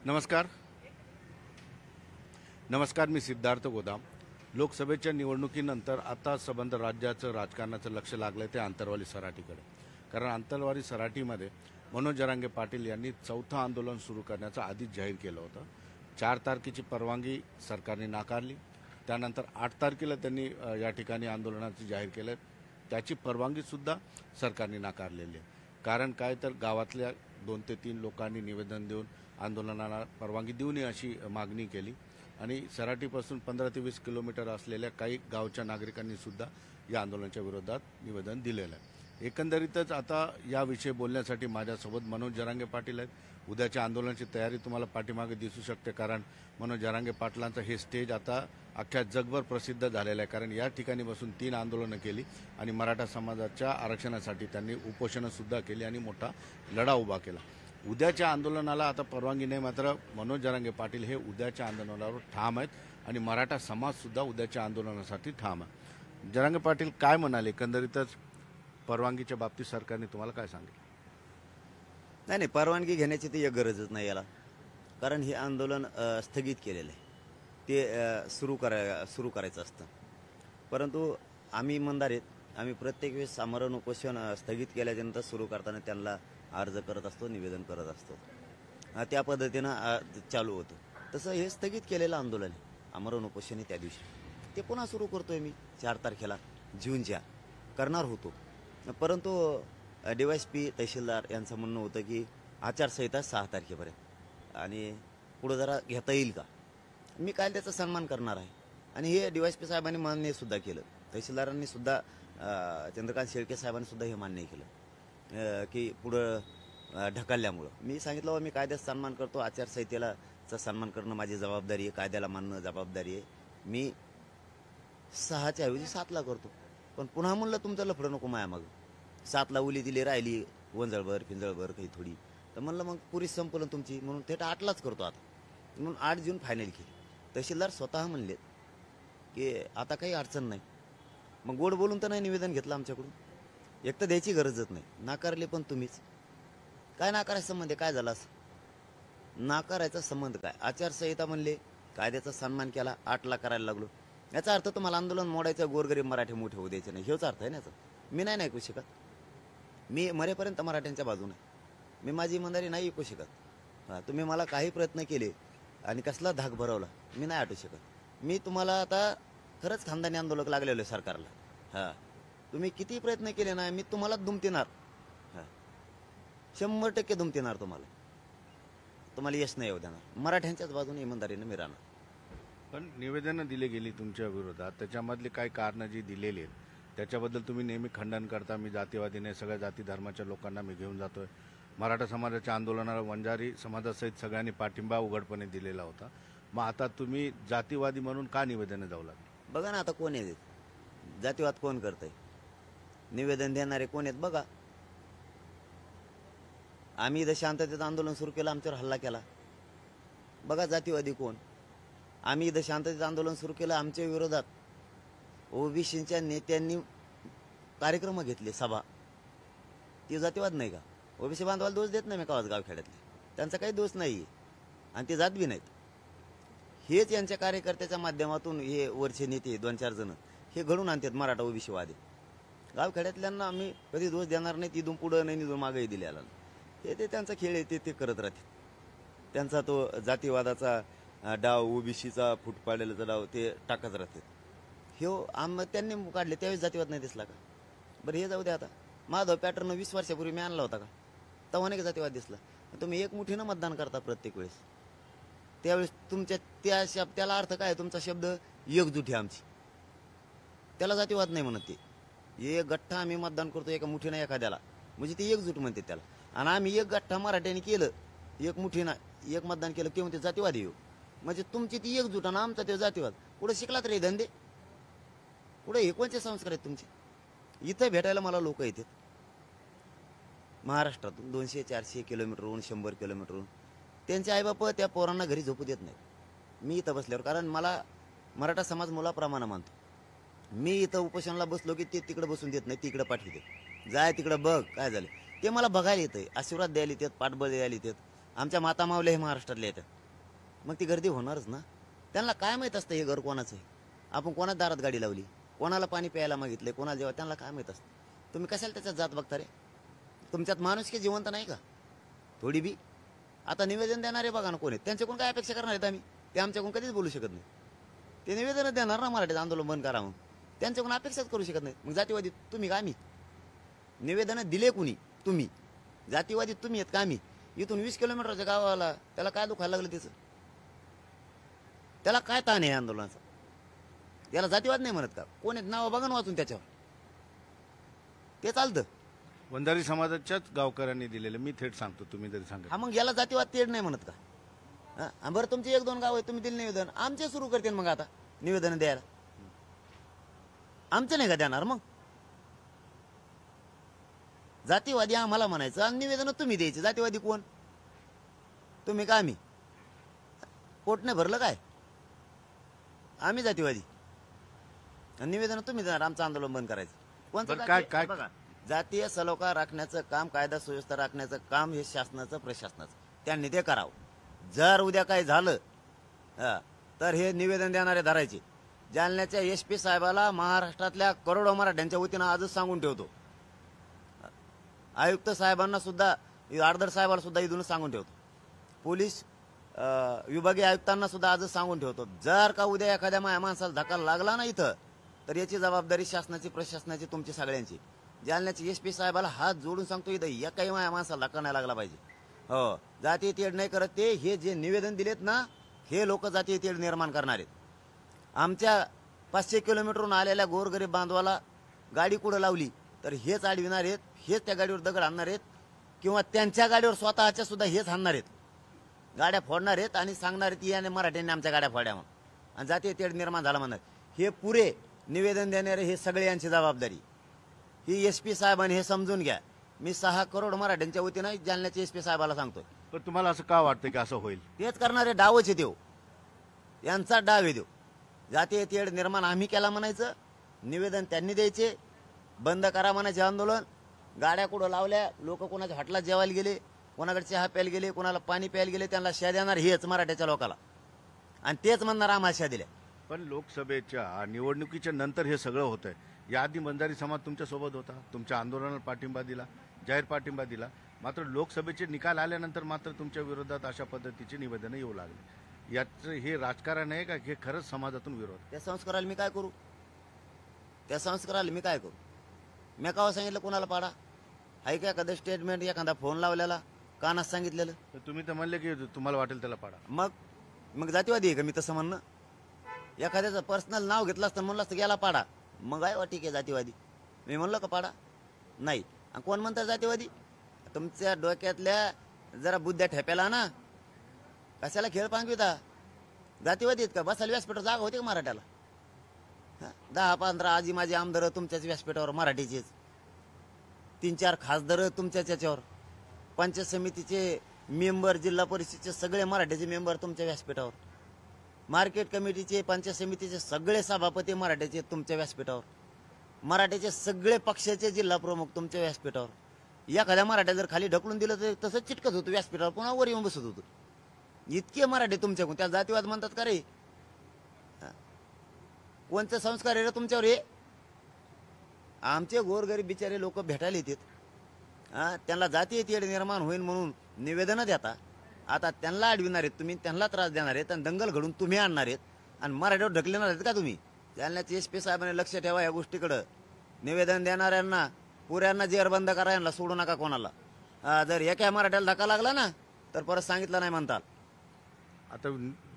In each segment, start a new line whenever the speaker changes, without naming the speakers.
नमस्कार नमस्कार मी सिद्धार्थ गोदाम। लोकसभेच्या निवडणुकीनंतर आता संबंध राज्याचं राजकारणाचं लक्ष लागलं ते आंतरवाली सराटीकडे। कारण आंतरवाली सराटीमध्ये मनोज जरांगे पाटील यांनी चौथं आंदोलन सुरू करण्याचं आधीच जाहीर केलं होतं। 4 तारखेची परवानगी सरकारने नाकारली। त्यानंतर 8 तारखेला त्यांनी या ठिकाणी आंदोलनाचं जाहीर केलं, त्याची परवानगीसुद्धा सरकारने नाकारलेली आहे। कारण काय तर गावातल्या 2 ते 3 लोकांनी निवेदन देऊन आंदोलनाला परवानगी देऊ नये अशी मागणी केली आणि सराटीपासून 15 ते 20 किलोमीटर असलेल्या काही गावच्या नागरिकांनी सुद्धा या आंदोलनाच्या विरोधात निवेदन दिलेलं आहे। एकंदरीतच आता याविषयी बोलण्यासाठी माझ्यासोबत मनोज जरांगे पाटील आहेत। उद्याच्या आंदोलनाची तयारी तुम्हाला पाठीमागे दिसू शकते, कारण मनोज जरांगे पाटलांचं हे स्टेज आता अख्ख्या जगभर प्रसिद्ध झालेलं आहे। कारण या ठिकाणी बसून 3 आंदोलनं केली आणि मराठा समाजाच्या आरक्षणासाठी त्यांनी उपोषणंसुद्धा केली आणि मोठा लढा उभा केला। उद्याच्या आंदोलनाला आता परवानगी नाही, मात्र मनोज जरांगे पाटील हे उद्याच्या आंदोलनावर ठाम आहेत आणि मराठा समाजसुद्धा उद्याच्या आंदोलनासाठी ठाम आहे। जरांगे पाटील काय म्हणाले, एकंदरीतच परवानगीच्या बाबतीत सरकारने तुम्हाला काय सांगितलं?
नाही, परवानगी घेण्याची ती एक गरजच नाही याला, कारण हे आंदोलन स्थगित केलेलं आहे, ते सुरू करायचं असतं। परंतु आम्ही इमानदार आहेत, आम्ही प्रत्येक वेळेस आमरण उपोषण स्थगित केल्यानंतर सुरू करताना त्यांना अर्ज करत असतो, निवेदन करत असतो, त्या पद्धतीनं चालू होतं। तसं हे स्थगित केलेलं आंदोलन आहे, आमरण उपोषण त्या दिवशी ते पुन्हा सुरू करतोय मी 4 तारखेला जूनच्या करणार होतो। परंतु DYSP तहसीलदार यांचं म्हणणं होतं की आचारसंहिता 6 तारखेपर्यंत आणि पुढं जरा घेता येईल का। मी कायद्याचा सन्मान करणार आहे आणि हे DYSP साहेबांनी मान्य सुद्धा केलं, तहसीलदारांनी सुद्धा चंद्रकांत शेळके साहेबांनी सुद्धा हे मान्य केलं की पुढं ढकलल्यामुळं मी सांगितलं मी कायद्याचा सन्मान करतो, आचारसंहितेला सन्मान करणं माझी जबाबदारी आहे, कायद्याला मानणं जबाबदारी आहे। मी 6च्या ऐवजी 7ला करतो, पण पुन्हा म्हणलं तुमचं लफडं नको माया मग 7ला उली दिली राहिली वंजळभर पिंजळभर काही थोडी, तर म्हणलं मग पुरी संपलं तुमची, म्हणून थेट 8लाच करतो आता, म्हणून 8 जून फायनल केली। तहसीलदार स्वतः म्हणलेत की आता काही अडचण नाही। मग गोड बोलून तर नाही निवेदन घेतलं आमच्याकडून, एक तर द्यायची गरजच नाही, नाकारले पण तुम्हीच। काय नाकारायचा संबंध आहे, काय झालं असं नाकारायचा संबंध काय? आचारसंहिता म्हणले, कायद्याचा सन्मान केला, 8ला करायला लागलो, याचा अर्थ तुम्हाला आंदोलन मोडायचं, गोरगरीब मराठी मोठे होऊ द्यायचे नाही, हेच अर्थ आहे ना याचा। मी नाही ऐकू शकत, मी मरेपर्यंत मराठ्यांच्या बाजूने, मी माझी इमानदारी नाही ऐकू शकत। तुम्ही मला काही प्रयत्न केले आणि कसला धाक भरवला, मी नाही आटू शकत। मी तुम्हाला आता खरंच खानदानी आंदोलक लागलेलो आहे सरकारला, तुम्ही किती प्रयत्न केले ना, मी तुम्हाला दुमतीणार, 100% दुमतीणार तुम्हाला यश नाही येऊ देणार, मराठ्यांच्याच बाजूने इमानदारीने मी राहणार।
पण निवेदनं दिली गेली तुमच्या विरोधात, त्याच्यामधली काही कारणं जी दिलेली आहेत त्याच्याबद्दल तुम्ही नेहमी खंडन करता। मी जातीवादी नाही, सगळ्या जाती धर्माच्या लोकांना मी घेऊन जातोय, मराठा समाजाच्या आंदोलनाला वंजारी समाजासहित सगळ्यांनी पाठिंबा उघडपणे दिलेला होता, मग आता तुम्ही जातीवादी म्हणून का निवेदनं द्यावं लागलं?
बघा ना आता कोण आहे, जातीवाद कोण करतंय, निवेदन देणारे कोण आहेत बघा। आम्ही इथं शांततेचं आंदोलन सुरू केलं, आमच्यावर हल्ला केला, बघा जातीवादी कोण। आम्ही इथं शांततेचं आंदोलन सुरू केलं, आमच्या विरोधात ओबीसीच्या नेत्यांनी कार्यक्रम घेतले, सभा, ती जातीवाद नाही का? ओबीसी बांधवाला दोष देत नाही मी गावात गावखेड्यातले, त्यांचा काही दोष नाही आणि ते जात बी नाहीत। हेच यांच्या कार्यकर्त्याच्या माध्यमातून हे वरचे नेते 2-4 जण हे घडून आणतात मराठा ओबीसी वादी। गावखेड्यातल्यांना आम्ही कधी दोष देणार नाही, तिथून पुढं नाही निधून मागेही दिलेला, ते त्यांचा खेळ आहे, ते करत राहतात। त्यांचा तो जातीवादाचा डाव, ओबीसीचा फूट पाडलेला डाव ते टाकत राहतात। हे त्यांनी काढले त्यावेळेस जातीवाद नाही दिसला का? बरं हे जाऊ द्या, आता माधव पॅटर्न 20 वर्षापूर्वी मी आणला होता का, तेव्हा नाही जातीवाद दिसला? तुम्ही एक मुठीनं मतदान करता प्रत्येक वेळेस, त्यावेळेस तुमच्या त्याला अर्थ काय? तुमचा शब्द एकजूट आहे आमची, त्याला जातीवाद नाही म्हणत। ते एक गठ्ठा आम्ही मतदान करतो एका मुठीनं एखाद्याला, म्हणजे ते एकजूट म्हणते त्याला। आणि आम्ही एक गठ्ठा मराठ्याने केलं, एक मुठीनं एक मतदान केलं किंवा ते जातीवाद येऊ, म्हणजे तुमची ती एकजूट आणि आमचा ते जातीवाद। पुढे शिकलात रे धंदे, पुढे हे कोणते संस्कार आहेत तुमचे? इथं भेटायला मला लोक येतात महाराष्ट्रातून 200-400 किलोमीटरहून, 100 किलोमीटरहून, त्यांचे आईबाप त्या पोरांना घरी झोपू देत नाहीत मी इथं बसल्यावर, कारण मला मराठा समाज मुलाप्रमाणे मानतो। मी इथं उपोषणाला बसलो की ते तिकडे बसून देत नाही, तिकडे पाठवते, जाय तिकडे बघ काय झालं, ते मला बघायला येतंय, आशीर्वाद द्यायला येतात, पाठबळ द्यायला येतात, आमच्या माता मावल्या हे महाराष्ट्रातले येतात, मग ती गर्दी होणारच ना. त्यांना काय माहीत असतं हे घर कोणाचं आहे, आपण कोणाच दारात गाडी लावली, कोणाला पाणी प्यायला मागितले, कोणाला जेव्हा, त्यांना काय माहीत असतं. तुम्ही कशाला त्याच्यात जात बघता रे? तुमच्यात माणूस की जिवंत नाही का थोडी बी? आता निवेदन देणारे बघा ना कोण आहेत, त्यांच्याकडून काय अपेक्षा करणार आहेत आम्ही? ते आमच्याकडून कधीच बोलू शकत नाही. ते निवेदन देणार ना मराठीचं आंदोलन बंद करा म्हणून, त्यांच्याकडून अपेक्षाच करू शकत नाही. मग जातीवादी तुम्ही का आम्ही? निवेदन दिले कुणी? तुम्ही. जातीवादी तुम्ही आहेत का आम्ही? इथून 20 किलोमीटरच्या गावाला त्याला काय दुखायला लागलं त्याचं? त्याला काय ताण आहे आंदोलनाचा? याला जातीवाद नाही म्हणत का? कोण आहेत नाव बघा ना वाचून त्याच्यावर, ते चालतं.
वंजारी समाजाच्याच गावकऱ्यांनी दिलेले, मी थेट सांगतो, तुम्ही जरी सांगा.
हा मग याला जातीवाद तेढ नाही म्हणत का? हा, बरं तुमचे 1-2 गाव आहे, तुम्ही दिले निवेदन, आमचे सुरू करतील मग आता निवेदन द्यायला. आमचं नाही का देणार मग? जातीवादी आम्हाला म्हणायचं आणि निवेदन तुम्ही द्यायचे. जातीवादी कोण? तुम्ही का आम्ही? पोट नाही भरलं काय? आम्ही जातीवादी आणि निवेदन तुम्ही देणार, आमचं आंदोलन बंद करायचं. कोणतं
बरं, काय- काय-
बघा, जातीय सलोखा राखण्याचं काम, कायदा सुव्यवस्था राखण्याचं काम हे शासनाचं, प्रशासनाचं, त्यांनी ते करावं. जर उद्या काही झालं तर हे निवेदन देणारे धरायचे. जालन्याच्या SP साहेबाला महाराष्ट्रातल्या करोडो मराठ्यांच्या वतीनं आजच सांगून ठेवतो. आयुक्त साहेबांना सुद्धा, आडदर साहेबांना सुद्धा इथूनच सांगून ठेवतो. पोलीस विभागीय आयुक्तांना सुद्धा आजच सांगून ठेवतो, जर का उद्या एखाद्या माणसाला धक्का लागला ना इथं, तर याची जबाबदारी शासनाची, प्रशासनाची, तुमची सगळ्यांची. जालन्याचे SP साहेबाला हात जोडून सांगतो, इथं या काही माणसाला धक्का नाही लागला पाहिजे. हो, जातीय तेढ नाही करत ते. हे जे निवेदन दिलेत ना, हे लोक जातीय तेढ निर्माण करणार आहेत. आमच्या 500 किलोमीटरहून आलेल्या गोरगरीब बांधवाला गाडी कुठं लावली तर हेच अडविणार आहेत, हेच त्या गाडीवर दगड आणणार आहेत, किंवा त्यांच्या गाडीवर स्वतःच्या सुद्धा हेच आणणार आहेत, गाड्या फोडणार आहेत आणि सांगणार आहेत याने मराठ्यांनी आमच्या गाड्या फोड्या म्हणून, आणि जातीय तेढ निर्माण झाला म्हणणार. हे पुरे निवेदन देणारे हे सगळे यांची जबाबदारी. ही SP साहेबांनी हे समजून घ्या. मी 6 करोड मराठ्यांच्या वतीनं जालन्याच्या SP साहेबाला सांगतोय.
पण तुम्हाला असं का वाटतं की असं होईल?
तेच करणारे डावच आहे देव, यांचा डाव आहे देव. जातीय तेढ निर्माण आम्ही केला म्हणायचं, निवेदन त्यांनी द्यायचे, बंद करा म्हणायचे आंदोलन. गाड्या कुठं लावल्या, लोक कोणाच्या हॉटेलात जेवायला गेले, कोणाकडे चहा प्यायला गेले, कोणाला पाणी प्यायला गेले, त्यांना शा देणार हेच मराठ्याच्या लोकाला, आणि तेच म्हणणार आम्हाला शा दिल्या.
पण लोकसभेच्या निवडणुकीच्या नंतर हे सगळं होतंय. याआधी वंजारी समाज तुमच्या सोबत होता, तुमच्या आंदोलनाला पाठिंबा दिला, जाहीर पाठिंबा दिला. मात्र लोकसभेचे निकाल आल्यानंतर मात्र तुमच्या विरोधात अशा पद्धतीची निवेदनं येऊ लागली. याचं हे राजकारण आहे का, हे खरंच समाजातून विरोध?
त्या संस्काराला मी काय करू? त्या संस्काराला मी काय करू? मी कावा सांगितलं कोणाला पाडा? आहे का एखादं स्टेटमेंट, एखादा फोन लावलेला, कानात सांगितलेलं?
तर तुम्ही तर म्हणले की तुम्हाला वाटेल त्याला पाडा.
मग जातीवादी आहे का मी तसं म्हणणं? एखाद्याचं पर्सनल नाव घेतलं असतं, म्हणलं असतं गेला पाडा, मग आहे ठीक आहे जातीवादी. मी म्हणलं का पाडा? नाही. आणि कोण म्हणतात जातीवादी? तुमच्या डोक्यातल्या जरा बुद्ध्या ठेप्याला ना, कशाला खेळ पांगविता? जातीवादी आहेत का? बसायला व्यासपीठावर जागा होती का मराठ्याला? 10-15 आजी माझी आमदार तुमच्याच व्यासपीठावर मराठीचेच, 3-4 खासदार तुमच्याच याच्यावर, पंचायत समितीचे मेंबर, जिल्हा परिषदेचे सगळे मराठीचे मेंबर तुमच्या व्यासपीठावर, मार्केट कमिटीचे, पंचायत समितीचे सगळे सभापती मराठ्याचे तुमच्या व्यासपीठावर, मराठ्याचे सगळे पक्षाचे जिल्हा प्रमुख तुमच्या व्यासपीठावर. एखाद्या मराठ्या जर खाली ढकलून दिलं तर तसंच चिटकत होतं व्यासपीठावर, पुन्हा वर येऊन बसत होतं. इतके मराठे तुमच्याकडून, त्या जातीवाद म्हणतात का रे? कोणते संस्कार आहे रे तुमच्यावर? हे आमचे गोरगरीब बिचारे लोक भेटायला येतात, त्यांना जातीय तेढ निर्माण होईल म्हणून निवेदनं देता. आता त्यांना अडविणार आहेत तुम्ही, त्यांना त्रास देणार आहेत, आणि दंगल घडून तुम्ही आणणार आहेत, आणि मराठीवर ढकलणार आहेत का तुम्ही? जालन्याचे SP साहेबांनी लक्ष ठेवा या गोष्टीकडं. निवेदन देणाऱ्यांना पुऱ्यांना जेरबंद करा, यांना सोडू नका कोणाला. जर एका मराठ्याला धक्का लागला ना तर परत सांगितलं नाही म्हणतात.
आता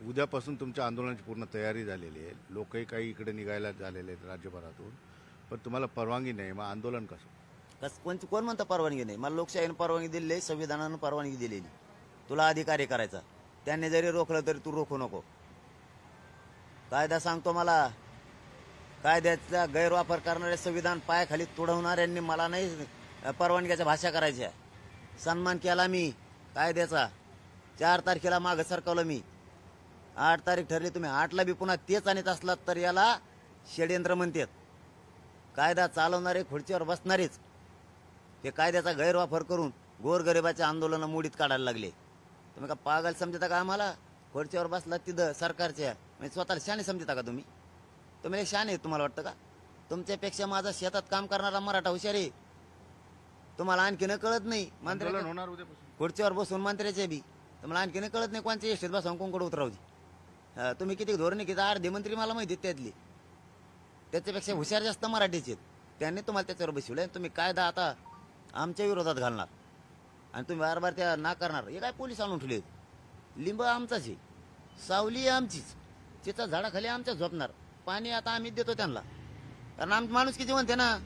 उद्यापासून तुमच्या आंदोलनाची पूर्ण तयारी झालेली आहे, लोकही काही इकडे निघायला झालेले आहेत राज्यभरातून, पण तुम्हाला परवानगी नाही, मग आंदोलन कसं?
कोण म्हणतं परवानगी नाही? मला लोकशाहीनं परवानगी दिलेली, संविधानानं परवानगी दिलेली, तुला अधिकारी करायचा. त्यांनी जरी रोखलं तरी तू रोखू नको. कायदा सांगतो मला, कायद्याचा गैरवापर करणारे, संविधान पायाखाली तुडवणाऱ्यांनी मला नाही परवानग्याच्या भाषा करायच्या. सन्मान केला मी कायद्याचा. 4 तारखेला मागं सरकवलं मी, 8 तारीख ठरली, तुम्ही 8ला बी पुन्हा तेच आणत असलात तर याला षड्यंत्र म्हणतात. कायदा चालवणारे, खुर्चीवर बसणारेच हे कायद्याचा गैरवापर करून गोरगरिबाच्या आंदोलन मोडीत काढायला लागले. तुम्ही का पागल समजता का आम्हाला? खुर्चीवर बसला तिथं सरकारच्या, म्हणजे स्वतःला शाणे समजता का तुम्ही? तुम्ही लय शाणे आहे तुम्हाला वाटतं का? तुमच्यापेक्षा माझा शेतात काम करणारा मराठा हुशार आहे. तुम्हाला आणखीन कळत नाही.
आंदोलन
मंत्र्याच्या
होणार उद्यापासून.
खुर्चीवर बसून मंत्र्याचे बी तुम्हाला आणखीन कळत नाही कोणत्या एसटीत बसून कोणकडे उतरावती. तुम्ही किती धोरणे किती अर्धे मंत्री मला माहिती आहेत त्यातली. त्याच्यापेक्षा हुशार जास्त मराठीचे आहेत. त्यांनी तुम्हाला त्याच्यावर बसवलंय. तुम्ही कायदा आता आमच्या विरोधात घालणार आणि तुम्ही बार त्या नाकारणार. हे काय पोलीस आणून ठेवले? लिंब आमचाच आहे, सावली आहे आमचीच, तिचा झाडाखाली आमच्या झोपणार. पाणी आता आम्ही देतो त्यांना, कारण आमची माणूस किती म्हणते ना,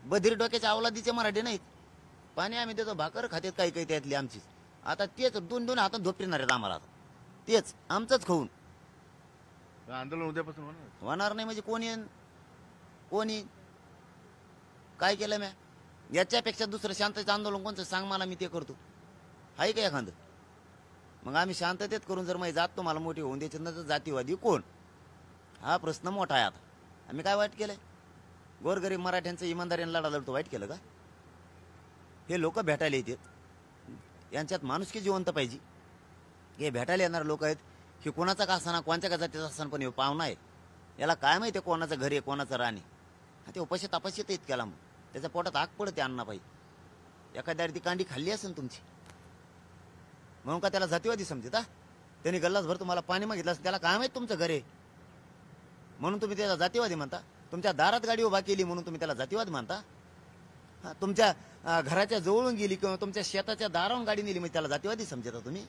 बधीर डोक्याच्या अवलादीचे मराठी नाहीत. पाणी आम्ही देतो, भाकर खात्यात काही काही त्यातली आमचीच. आता तेच दोन दोन हातात धोपटणार आहेत आम्हाला. आता तेच आमचंच खाऊन
आंदोलन उद्यापासून होणार.
होणार नाही म्हणजे कोणी काय केलं म्या? याच्यापेक्षा दुसरं शांततेचं आंदोलन कोणतं सांग मला, मी ते करतो. आहे का एखादं? मग आम्ही शांततेत करून जर माझी जात तुम्हाला मोठी होऊन द्यायची ना, तर जातीवादी कोण? हा प्रश्न मोठा आहे. आता आम्ही काय वाईट केलंय? गोरगरीब मराठ्यांचं इमानदारीने लढा लढतो वाईट केलं का? हे लोक भेटायला येतात, यांच्यात माणुसकी जिवंत पाहिजे. हे भेटायला येणारे लोक आहेत, हे कोणाचा का असताना, कोणत्या का जातीचा असताना, पण हे पाहुणा आहे. याला काय माहिती आहे कोणाचं घर आहे कोणाचं राणी? ते उपाशी तापाशी येतं इतक्याला, मग त्याच्या पोटात आग पडते अण्णा पाहिजे. एखाद्या ती कांडी खाल्ली असेल तुमची, म्हणून का त्याला जातीवादी समजता? त्यांनी गल्लासभर तुम्हाला पाणी मागितलं असेल, त्याला काय माहिती तुमचं घर आहे म्हणून तुम्ही त्याला जातीवादी म्हणता? तुमच्या दारात गाडी उभा केली म्हणून तुम्ही त्याला जातीवाद म्हणता? तुमच्या घराच्या जवळून गेली किंवा तुमच्या शेताच्या दारावरून गाडी नेली म्हणजे त्याला जातीवादी समजता तुम्ही?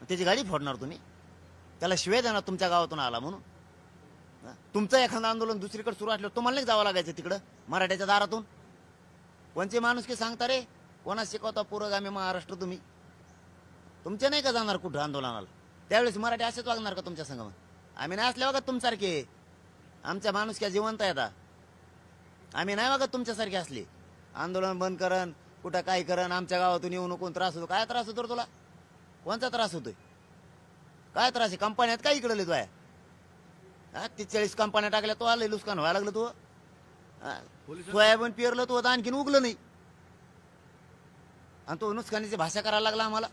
त्याची गाडी फोडणार तुम्ही? त्याला शिवाय देणार तुमच्या गावातून आला म्हणून? तुमचं एखादं आंदोलन दुसरीकडे सुरू असलं तुम्हाला नाही जावं लागायचं तिकडं मराठ्याच्या दारातून? कोणचे माणूस की सांगता रे? कोणा शिकवता पुरोगामी महाराष्ट्र तुम्ही? तुमचे नाही का जाणार कुठं आंदोलनाला? त्यावेळेस मराठी असेच वागणार का तुमच्या संघ? आम्ही नाही असले बघा तुमच्यासारखे. आमच्या माणूस क्या जिवंत आहे आता. आम्ही नाही बघा तुमच्यासारखे असले. आंदोलन बंद करन, कुठं काय करन, आमच्या गावातून येऊ नको, त्रास होतो. काय त्रास होतो तुला? कोणता त्रास होतोय? काय त्रास आहे? कंपन्यात काय इकडे लिहितो आहे? 40 कंपन्या टाकल्या, तो आलं नुकसान व्हायला लागलं. तू सोयाबीन पेरलं तू, आणखीन उगलं नाही आणि तो नुकसानीची भाषा करायला लागला आम्हाला.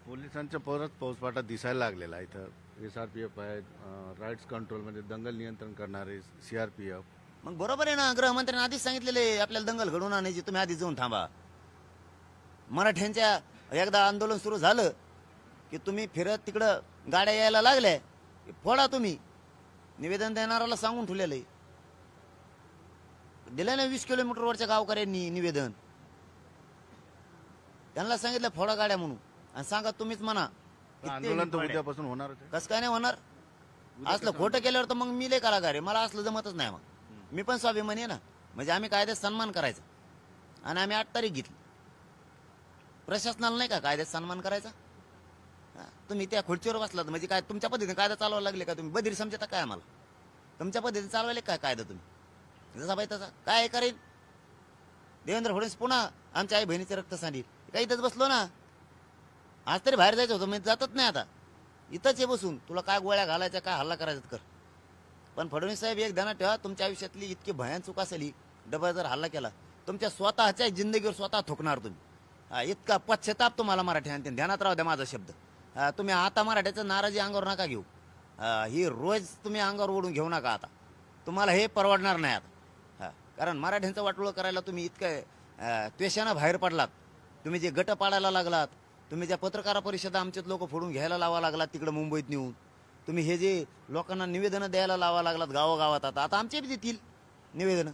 पोलिसांच्या परत फौजफाटा दिसायला लागलेला आहे. इथं SRPF आहे, राईट्स कंट्रोल म्हणजे दंगल नियंत्रण करणारे CRPF.
मग बरोबर आहे ना, गृहमंत्र्यांनी आधीच सांगितलेले आपल्याला दंगल घडवून आणायची, तुम्ही आधीच जाऊन थांबा. मराठ्यांच्या एकदा आंदोलन सुरू झालं की तुम्ही फिरत तिकडं गाड्या यायला लागल्या की फोडा. तुम्ही निवेदन देणाऱ्याला सांगून ठेवलेलं आहे, दिलं ना 20 किलोमीटरवरच्या गावकऱ्यांनी निवेदन. त्यांना सांगितलं फोडा गाड्या म्हणून, आणि सांगा तुम्हीच म्हणा
आंदोलन तर उद्यापासून होणार.
कसं काय नाही होणार? असलं खोटं केल्यावर तर मग मी लय कलाकार आहे, मला असलं जमतच नाही. मग मी पण स्वाभिमानी आहे ना, म्हणजे आम्ही कायद्यात सन्मान करायचा आणि आम्ही 8 तारीख घेतली. प्रशासनाला नाही का कायद्यात सन्मान करायचा? तुम्ही त्या खुर्चीवर बसलात म्हणजे काय तुमच्या पद्धतीने कायदा चालवायला लागले का? तुम्ही बधीर समजता काय आम्हाला? तुमच्या पद्धतीने चालवायला काय कायदा तुम्ही? जसा पाहिजे तसा काय करेल देवेंद्र फडणवीस? पुन्हा आमच्या आई बहिणीचे रक्त सांडील काही इथंच बसलो ना. आज तरी बाहेर जायचं होतं, मी जातच नाही आता. इथंच आहे बसून, तुला काय गोळ्या घालायच्या, काय हल्ला करायचा कर. पण फडणवीस साहेब एक ध्यानात ठेवा, तुमच्या आयुष्यातली इतकी भयान चूक असेल, डबल जर हल्ला केला तुमच्या स्वतःच्या जिंदगीवर स्वतः थोकणार तुम्ही. इतका पश्चाताप तुम्हाला मराठी ध्यानात राहू द्या माझा शब्द. तुम्ही आता मराठ्याचं नाराजी अंगावर नका घेऊ. ही रोज तुम्ही अंगावर ओढून घेऊ नका. आता तुम्हाला हे परवडणार नाही आता. कारण मराठ्यांचं वाटोळं करायला तुम्ही इतकं त्वेषानं बाहेर पडलात. तुम्ही जे गट पाडायला लागलात, तुम्ही ज्या पत्रकार परिषदा आमच्यात लोक फोडून घ्यायला लावा लागलात तिकडे मुंबईत नेऊन, तुम्ही हे जे लोकांना निवेदनं द्यायला लावा लागलात गावागावात, आता आमचे बी देतील निवेदनं.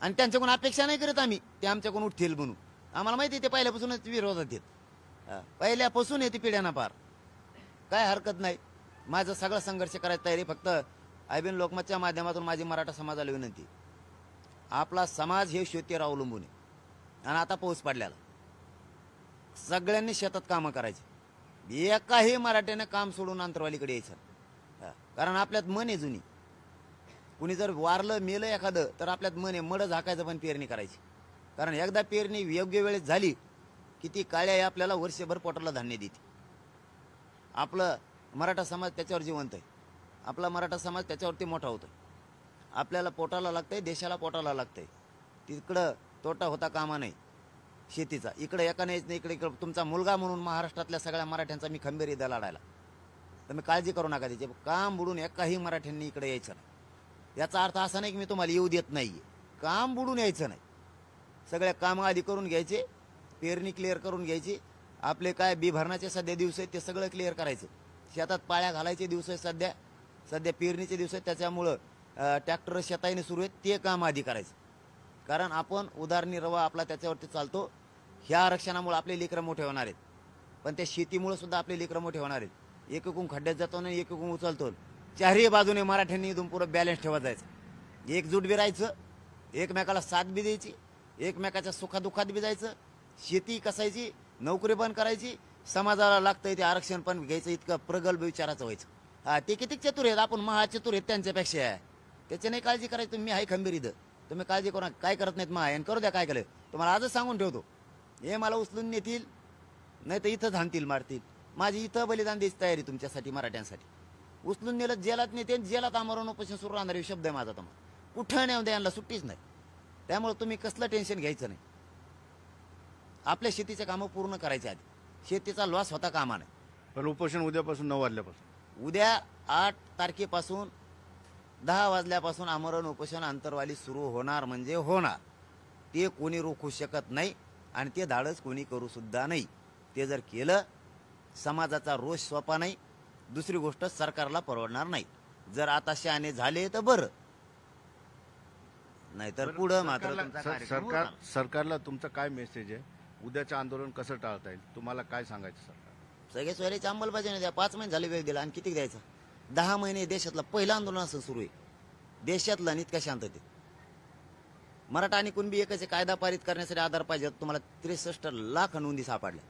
आणि त्यांच्याकडून अपेक्षा नाही करत आम्ही ते आमच्याकडून उठतील म्हणून. आम्हाला माहिती आहे ते पहिल्यापासूनच विरोधात येत, पहिल्यापासून येते पिढ्यांना पार. काय हरकत नाही, माझं सगळं संघर्ष करायचा तयारी. फक्त आयबीएन लोकमतच्या माध्यमातून माझी मराठा समाजाला विनंती, आपला समाज हे शेतीवर अवलंबून आहे. आणि आता पाऊस पडल्याला सगळ्यांनी शेतात कामं करायची. एकाही मराठ्याने काम सोडून अंतरवालीकडे यायचं. कारण आपल्यात मन आहे जुनी. कुणी जर वारलं मेलं एखादं तर आपल्यात मन आहे मड झाकायचं पण पेरणी करायची. कारण एकदा पेरणी योग्य वेळेत झाली की ती काळ्या आपल्याला वर्षभर पोटाला धान्य देते. आपलं मराठा समाज त्याच्यावर जिवंत आहे. आपला मराठा समाज त्याच्यावरती मोठा होतो. आपल्याला पोटाला लागतंय, देशाला पोटाला लागतंय. तिकडं तोटा होता कामा नाही. शेतीचा. इकडे एका नाही इकडे तुमचा मुलगा म्हणून महाराष्ट्रातल्या सगळ्या मराठ्यांचा मी खंबीर इथं लढायला. तुम्ही काळजी करू नका त्याचे. काम बुडून एकाही मराठ्यांनी इकडे यायचं नाही. याचा अर्थ असा नाही की मी तुम्हाला येऊ देत नाहीये. काम बुडून यायचं नाही. सगळ्या कामं आधी करून घ्यायचे, पेरणी क्लिअर करून घ्यायची, आपले काय बी भरण्याचे सध्या दिवस आहेत ते सगळं क्लिअर करायचं. शेतात पाळ्या घालायचे दिवस आहेत सध्या पेरणीचे दिवस आहेत, त्याच्यामुळं ट्रॅक्टर शेताईने सुरू आहेत ते काम आधी करायचं. कारण आपण उदारनिर्वाह आपला त्याच्यावरती चालतो. ह्या आरक्षणामुळे आपले लेकरं मोठे होणार आहेत, पण त्या शेतीमुळे सुद्धा आपले लेकरं मोठे होणार आहेत. एक एकूण खड्ड्यात जातो आणि एक एकूण उचलतो. चारही बाजूने मराठ्यांनी इथून पुरं बॅलन्स ठेवत जायचं, एकजूट बी राहायचं, एकमेकाला साथ बी द्यायची, एकमेकाच्या सुखादुखात बी जायचं, शेती कसायची, नोकरी पण करायची, समाजाला लागतंय ते आरक्षण पण घ्यायचं. इतकं प्रगल्भ विचाराचं व्हायचं. हा, ते किती चतुर आहेत, आपण महाचतुर आहेत त्यांच्यापेक्षा. त्याची नाही काळजी करायची. तुम्ही आहे खंबीर इथं, तुम्ही काळजी करू नका. काय करत नाहीत महा आणि करू द्या. काय केलं तुम्हाला आजच सांगून ठेवतो. हे मला उचलून नेतील, नाही तर इथंच हाणतील, मारतील. माझी इथं बलिदान द्यायची तयारी तुमच्यासाठी, मराठ्यांसाठी. उचलून नेलं जेलात नेते, जेलात आमरण उपोषण सुरू राहणार शब्द आहे माझा. तुम्हाला कुठं नाही द्यायला सुट्टीच नाही. त्यामुळे तुम्ही कसलं टेन्शन घ्यायचं नाही. आपल्या शेतीचे कामं पूर्ण करायचे आधी. शेतीचा लॉस होता कामा नाही.
पण उपोषण उद्यापासून 9 वाजल्यापासून.
उद्या 8 तारखेपासून 10 वाजल्यापासून आमरण उपोषण अंतरवाली सुरू होणार म्हणजे होणार. ते कोणी रोखू शकत नाही आणि ते धाडस कोणी करू सुद्धा नाही. ते जर केलं समाजाचा रोष सोपा नाही. दुसरी गोष्ट सरकारला परवडणार नाही. जर आता शहाणे झाले तर बरं, नाहीतर पुढं मात्र तुमचा कार्यक्रम होणार.
सरकारला तुमचा काय मेसेज आहे? उद्याचं आंदोलन कसं टाळता येईल? तुम्हाला काय सांगायचं सरकार?
सगळे सोयऱ्याची अंमलबजावणी द्या. 5 महिने झाले वेळ दिला आणि किती द्यायचा? 10 महिने देशातलं पहिलं आंदोलन असं सुरू आहे देशातलं आणि इतक्या शांततेत. मराठा आणि कुणबी एकच आहे. कायदा पारित करण्यासाठी आधार पाहिजे. तुम्हाला 63 लाख नोंदी सापडल्या.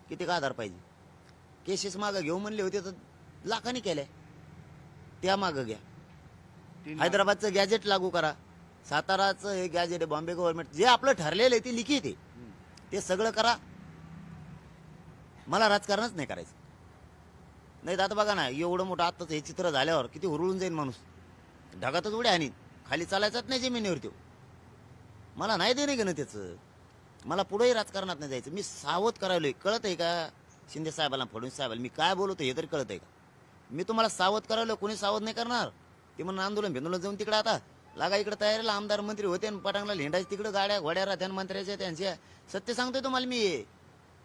किती का आधार पाहिजे? केसेस मागं घेऊ म्हणले होते तर लाखांनी केल्या. त्या मागं घ्या. हैदराबादचं गॅजेट लागू करा. साताराचं हे गॅजेट, बॉम्बे गव्हर्नमेंट जे आपलं ठरलेलं आहे ते लिखित आहे, ते सगळं करा. मला राजकारणच नाही करायचं. नाही तर आता बघा ना, एवढं मोठं आत्ताच हे चित्र झाल्यावर किती हुरळून जाईल माणूस. ढगातच उड्या आणि खाली चालायचाच नाही जमिनीवरती. मला नाही देणं घेणं त्याचं. मला पुढेही राजकारणात नाही जायचं. मी सावध करायलोय. कळत आहे का शिंदे साहेबांना, फडणवीस साहेबांना मी काय बोलतो हे तरी कळत आहे का? मी तुम्हाला सावध करायलो. कोणी सावध नाही करणार. ते म्हणून आंदोलन भेंदोलन जाऊन तिकडे आता लागा. इकडे तयारीला आमदार मंत्री होते आणि पटांगला लेंडायचे तिकडे गाड्या घोड्या राहत्या मंत्र्याच्या त्यांच्या. सत्य सांगतोय तुम्हाला मी.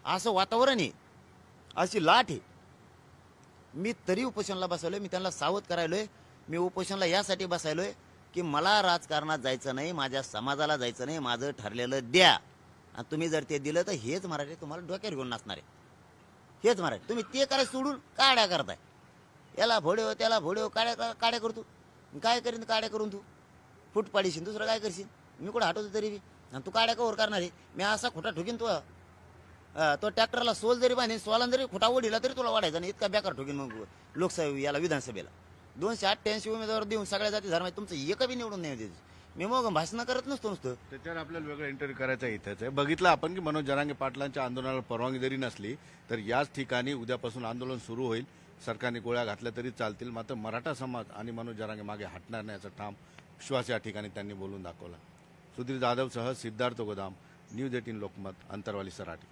असं वातावरण आहे, अशी लाट आहे. मी तरी उपोषणला बसवलोय. मी त्यांना सावध करायलोय. मी उपोषणला यासाठी बसायलोय की मला राजकारणात जायचं नाही, माझ्या समाजाला जायचं नाही. माझं ठरलेलं द्या. आणि तुम्ही जर ते दिलं तर हेच मराठी तुम्हाला डोक्यावर घेऊन नसणार आहे. हेच मराठी. तुम्ही ते करायचं सोडून काड्या करताय. याला भोड्यो त्याला भोड्यो काड्या करतो. काय करीन काड्या करून तू? फूट पाडीशील, दुसरं काय करशील? मी कुठं हटवतो तरी बी. आणि तू काड्या कवर करणार आहे? मी असा खोटा ठोकीन तो ट्रॅक्टरला सोल जरी बांधेन, सोलान जरी खोटा ओढिला तरी तुला वाढायचा नाही. इतका बेकार ठोकीन मग लोकसभा याला विधानसभेला. 288 उमेदवार देऊन सगळ्या जाती धर्म तुमचं एक बी निवडून नाही द्यायचं. मी मग भाषण करत नसतो नुसतं.
त्याच्यावर आपल्याला वेगळं इंटरव्ह्यू करायचा इथंच आहे. बघितलं आपण की मनोज जरांगे पाटलांच्या आंदोलनाला परवानगी जरी नसली तर याच ठिकाणी उद्यापासून आंदोलन सुरू होईल. सरकारने गोळ्या घातल्या तरी चालतील, मात्र मराठा समाज आणि मनोज जरांगे मागे हटणार नाही याचा ठाम विश्वास या ठिकाणी त्यांनी बोलून दाखवला. सुधीर जाधवसह सिद्धार्थ गोदाम, न्यूज 18 लोकमत, अंतरवाली सराटी.